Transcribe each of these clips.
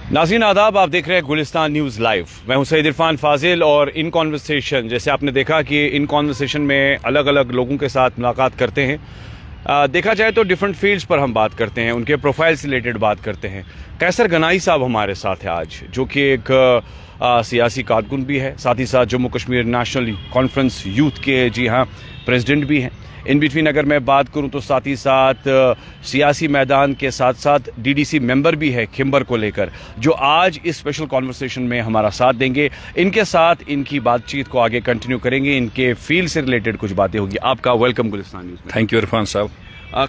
नाज़रीन आदाब, आप देख रहे हैं गुलिस्तान न्यूज़ लाइव। मैं हूं सईद इरफान फाजिल और इन कॉन्वर्सेशन, जैसे आपने देखा कि इन कॉन्वर्सेशन में अलग अलग लोगों के साथ मुलाकात करते हैं। देखा जाए तो डिफरेंट फील्ड्स पर हम बात करते हैं, उनके प्रोफाइल से रिलेटेड बात करते हैं। कैसर गनाई साहब हमारे साथ है आज, जो कि एक सियासी कारकुन भी है, साथ ही साथ Jammu Kashmir national conference youth के प्रेसिडेंट भी हैं। इन बिटवीन अगर मैं बात करूं तो साथ ही साथ सियासी मैदान के साथ साथ डीडीसी मेंबर भी है खिंबर को लेकर, जो आज इस स्पेशल कॉन्वर्सेशन में हमारा साथ देंगे। इनके साथ इनकी बातचीत को आगे कंटिन्यू करेंगे, इनके फील्ड से रिलेटेड कुछ बातें होगी। आपका वेलकम गुलिस्तान न्यूज़ में। थैंक यू इरफान साहब।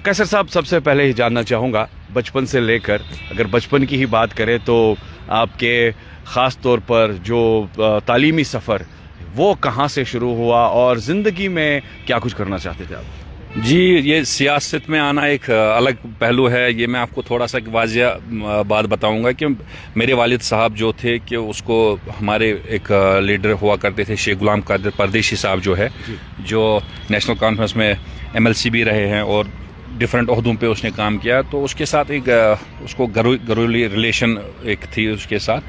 कैसर साहब, सबसे पहले ही जानना चाहूँगा, बचपन से लेकर अगर बचपन की ही बात करें तो आपके ख़ास तौर पर जो तालीमी सफ़र वो कहाँ से शुरू हुआ और ज़िंदगी में क्या कुछ करना चाहते थे आप? जी, ये सियासत में आना एक अलग पहलू है। ये मैं आपको थोड़ा सा वाजिया बात बताऊंगा कि मेरे वालिद साहब जो थे कि उसको हमारे एक लीडर हुआ करते थे, शेख गुलाम कादिर परदेशी साहब जो है, जो नेशनल कॉन्फ्रेंस में एमएलसी भी रहे हैं और डिफरेंट ओहदों पे उसने काम किया। तो उसके साथ एक उसको घरेलू रिलेशन एक थी उसके साथ।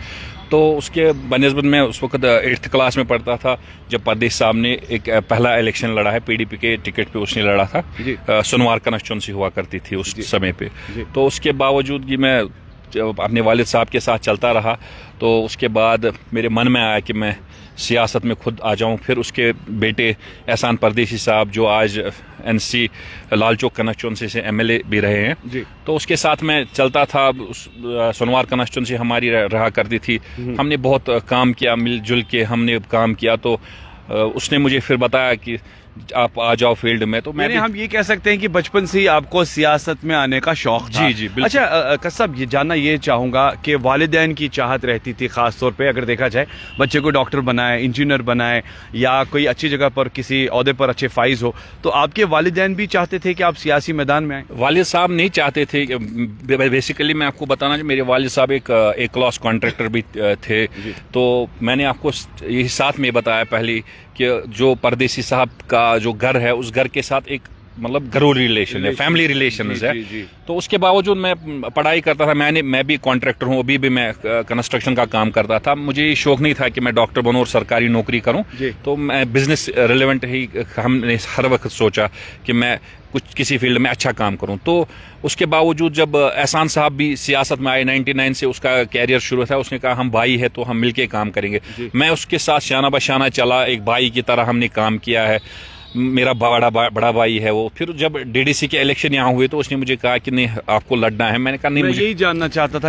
तो उसके बनस्बत में उस वक्त 8th क्लास में पढ़ता था जब परदेश साहब ने एक पहला इलेक्शन लड़ा है, पीडीपी के टिकट पे उसने लड़ा था। सोनवार कॉन्स्टिट्यूंसी हुआ करती थी उस समय पे। तो उसके बावजूद कि मैं अपने वालिद साहब के साथ चलता रहा, तो उसके बाद मेरे मन में आया कि मैं सियासत में खुद आ जाऊं। फिर उसके बेटे एहसान परदेशी साहब जो आज एनसी लाल चौक कॉन्स्टिट्यूंसी से एमएलए भी रहे हैं, तो उसके साथ मैं चलता था। सोनवार कॉन्स्टिट्यूंसी हमारी रहा करती थी। हमने बहुत काम किया, मिलजुल के हमने काम किया। तो उसने मुझे फिर बताया कि आप आ जाओ फील्ड में। तो मैंने हम ये कह सकते हैं कि बचपन से ही आपको सियासत में आने का शौक था। जी बिल्कुल। अच्छा कसब, ये जानना ये चाहूँगा कि वालिदैन की चाहत रहती थी, ख़ास तौर पे अगर देखा जाए बच्चे को डॉक्टर बनाए, इंजीनियर बनाए या कोई अच्छी जगह पर किसी ओहदे पर अच्छे फाइज हो, तो आपके वालिदैन भी चाहते थे कि आप सियासी मैदान में आए? वालिद साहब नहीं चाहते थे। बेसिकली मैं आपको बताना, मेरे वालिद साहब एक क्लास कॉन्ट्रैक्टर भी थे। तो मैंने आपको यही साथ में बताया पहले कि जो परदेसी साहब का जो घर है, उस घर के साथ एक मतलब घरेलू रिलेशन है, फैमिली रिलेशन है। तो उसके बावजूद मैं पढ़ाई करता था। मैं भी कॉन्ट्रैक्टर हूँ, अभी भी मैं कंस्ट्रक्शन का काम करता था। मुझे ये शौक नहीं था कि मैं डॉक्टर बनूं और सरकारी नौकरी करूं। तो मैं बिजनेस रिलेवेंट ही हमने हर वक्त सोचा कि मैं कुछ किसी फील्ड में अच्छा काम करूं। तो उसके बावजूद जब एहसान साहब भी सियासत में आए, 99 से उसका कैरियर शुरू था, उसने कहा हम भाई है तो हम मिलके काम करेंगे। मैं उसके साथ शाना बशाना चला, एक भाई की तरह हमने काम किया है। मेरा बड़ा भाई है वो। फिर जब डीडीसी के इलेक्शन यहाँ हुए तो उसने मुझे कहा कि नहीं आपको लड़ना है। मैंने कहा नहीं, मैं यही जानना चाहता था